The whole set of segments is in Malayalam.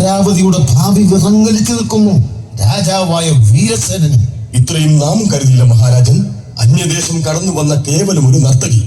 അമരാവതിയുടെ ഭാവി വിറങ്ങലിച്ചു നിൽക്കുന്നു രാജാവായ വീരസേനന്. ഇത്രയും നാം കരുതിയില്ല മഹാരാജൻ. അന്യദേശം കടന്നു വന്ന കേവലം ഒരു നർത്തകി,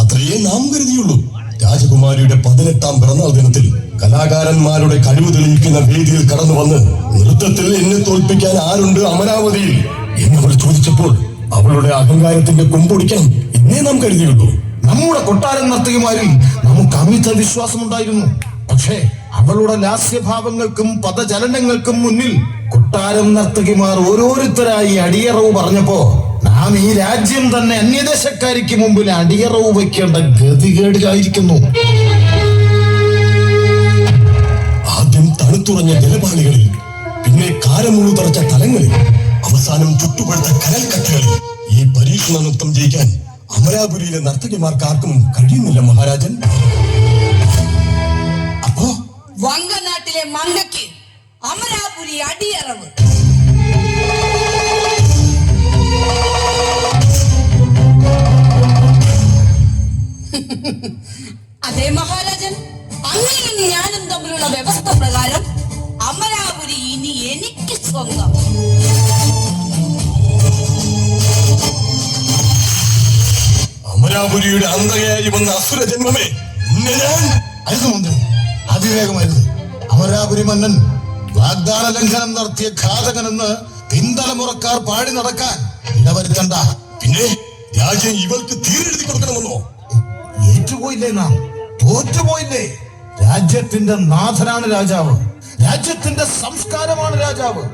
അത്രയേ നാം കരുതിയുള്ളൂ. രാജകുമാരിയുടെ 18ാം പിറന്നാൾ ദിനത്തിൽ കലാകാരന്മാരുടെ കഴിവ് തെളിയിക്കുന്ന വേദിയിൽ കടന്നു വന്ന് നൃത്തത്തിൽ എന്നെ തോൽപ്പിക്കാൻ ആരുണ്ട് അമരാവതിയിൽ എന്നവൾ ചോദിച്ചപ്പോൾ അവളുടെ അഹങ്കാരത്തിന്റെ കൊമ്പൊടിക്കണം എന്നേ നാം കരുതിയുള്ളൂ. നമ്മുടെ കൊട്ടാരം നർത്തകിമാരിൽ നമുക്ക് അമിത വിശ്വാസമുണ്ടായിരുന്നു. പക്ഷേ അവളുടെ ലാസ്യഭാവങ്ങൾക്കും പദചലനങ്ങൾക്കും മുന്നിൽ കൊട്ടാരം നർത്തകിമാർ ഓരോരുത്തരായി അടിയറവ് പറഞ്ഞപ്പോ നാം ഈ രാജ്യം തന്നെ അന്യദേശക്കാരിക്ക് മുമ്പിൽ അടിയറവ് വയ്ക്കേണ്ട ഗതികേടിലായിരിക്കുന്നു. ആദ്യം തണുത്തുറഞ്ഞ ജലപാളികളിൽ, പിന്നെ കാരമുള്ളു തറച്ച തലങ്ങളിൽ, അവസാനം ചുട്ടുപഴുത്ത കനൽക്കട്ടകളിൽ ഈ പരീക്ഷണ നൃത്തം ജയിക്കാൻ അമരാപുരിയിലെ നർത്തകിമാർക്ക് ആർക്കും കഴിയുന്നില്ല മഹാരാജൻ. അപ്പോ വങ്കനാട്ടിലെ മങ്കയ്ക്ക് അമരാപുരി അടിയറവ്. അതെ മഹാരാജൻ, അങ്ങനെയും ഞാനും തമ്മിലുള്ള വ്യവസ്ഥ പ്രകാരം അമരാപുരി ഇനി എനിക്ക് സ്വന്തം. അമരാപുരിയുടെ അന്തകയായി വന്ന അസുര ജന്മമേ, അരുത്, അതിവേഗമരുത്. അമരാപുരി മന്നൻ വാഗ്ദാന ലംഘനം നടത്തിയ ഘാതകനെന്ന് പിന്തലമുറക്കാർ പാടി നടക്കാൻ ഇടവരുത്തണ്ട. പിന്നെ രാജ്യം ഇവൾക്ക് തീരെഴുതി കൊടുക്കണമെന്നോ? ഏറ്റുപോയില്ലേ നാം? തോറ്റുപോയില്ലേ? രാജ്യത്തിന്റെ നാഥനാണ് രാജാവ്, രാജ്യത്തിന്റെ സംസ്കാരമാണ് രാജാവ്.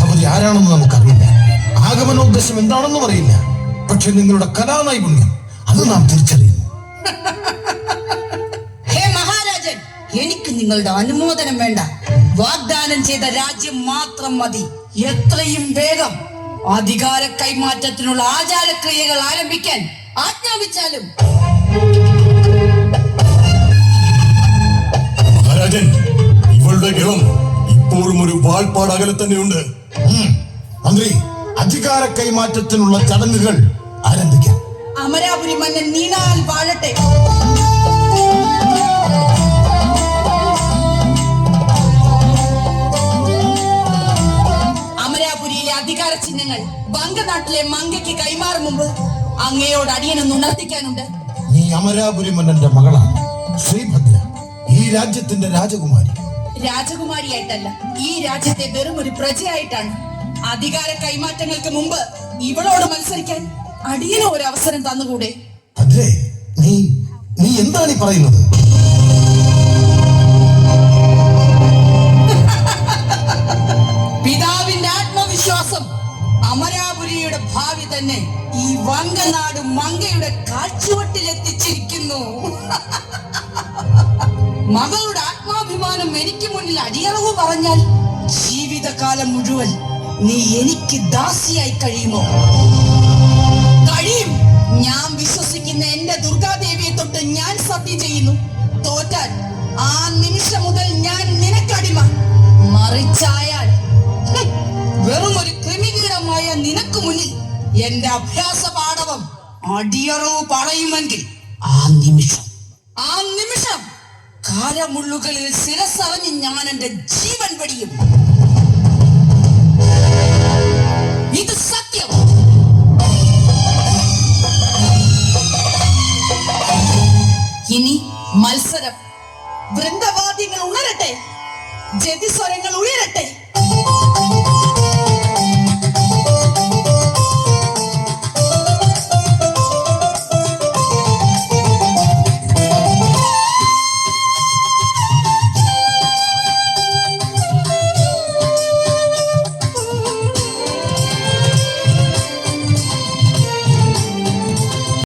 അവർ ആരാണെന്ന് നമുക്കറിയില്ല, ആഗമനോദ്ദേശം എന്താണെന്നും അറിയില്ല. പക്ഷെ നിങ്ങളുടെ കലാനൈപുണ്യം അത് നാം തിരിച്ചറിയുന്നു. ഹേ മഹാരാജൻ, എനിക്ക് നിങ്ങളുടെ അനുമോദനം വേണ്ട. വാഗ്ദാനം ചെയ്ത രാജ്യം മാത്രം മതി. എത്രയും വേഗം അധികാര കൈമാറ്റത്തിനുള്ള ആചാരക്രിയകൾ ആരംഭിക്കാൻ ആജ്ഞാപിച്ചാലും. മഹാരാജൻ, ഇവളുടെ ഗൃഹം ഇപ്പോഴും ഒരു വാൾപ്പാട് അകലെ തന്നെയുണ്ട്. മന്ത്രി, അധികാര കൈമാറ്റത്തിനുള്ള ചടങ്ങുകൾ ആരംഭിക്കാം. അമരാപുരി മന്നൻ നീണാൽ വാഴട്ടെ. അമരാപുരിയിലെ അധികാര ചിഹ്നങ്ങൾ വങ്കനാട്ടിലെ മങ്കയ്ക്ക് കൈമാറും മുമ്പ് അങ്ങയോട് അടിയനൊന്ന് ഉണർത്തിക്കാനുണ്ട്. നീ അമരാപുരി മന്നന്റെ മകളാണ്, ശ്രീഭദ്ര, ഈ രാജ്യത്തിന്റെ രാജകുമാരി. രാജകുമാരിയായിട്ടല്ല, ഈ രാജ്യത്തെ വെറും ഒരു പ്രജയായിട്ടാണ്. അധികാര കൈമാറ്റങ്ങൾക്ക് മുമ്പ് ഇവളോട് മത്സരിക്കാൻ അടിയന് ഒരു അവസരം തന്നുകൂടെ? ഭദ്രേ, നീ എന്താണ് ഈ പറയുന്നത്? പിതാവിന്റെ ആത്മവിശ്വാസം അമരാപുരിയുടെ ഭാവി തന്നെ ഈ വങ്കനാട് മങ്കയുടെ കാഴ്ചവട്ടിലെത്തിച്ചിരിക്കുന്നു. മകളുടെ ആത്മാഭിമാനം എനിക്ക് മുന്നിൽ അടിയറവ് പറഞ്ഞാൽ ജീവിതകാലം മുഴുവൻ നീ എനിക്ക് ദാസിയായി കഴിയുമോ? കഴിയും. ഞാൻ വിശ്വസിക്കുന്ന എന്റെ ദുർഗാദേവിയെ തൊട്ട് ഞാൻ സത്യം ചെയ്യുന്നു, തോറ്റാൽ ആ നിമിഷം മുതൽ ഞാൻ നിനക്കടിമ. മറിച്ചായാൽ വെറും ഒരു കൃമികീടമായ നിനക്ക് മുന്നിൽ എന്റെ അഭ്യാസ പാടവം അടിയറവ് പറയുമെങ്കിൽ ആ നിമിഷം കാലമുള്ളുകളിൽ ശിരസറിഞ്ഞ് ഞാൻ എന്റെ ജീവൻ വെടിയും. ഇത് സത്യം. ഇനി മത്സരം. വൃന്ദവാദ്യങ്ങൾ ഉണരട്ടെ, ജതിസ്വരങ്ങൾ ഉയരട്ടെ.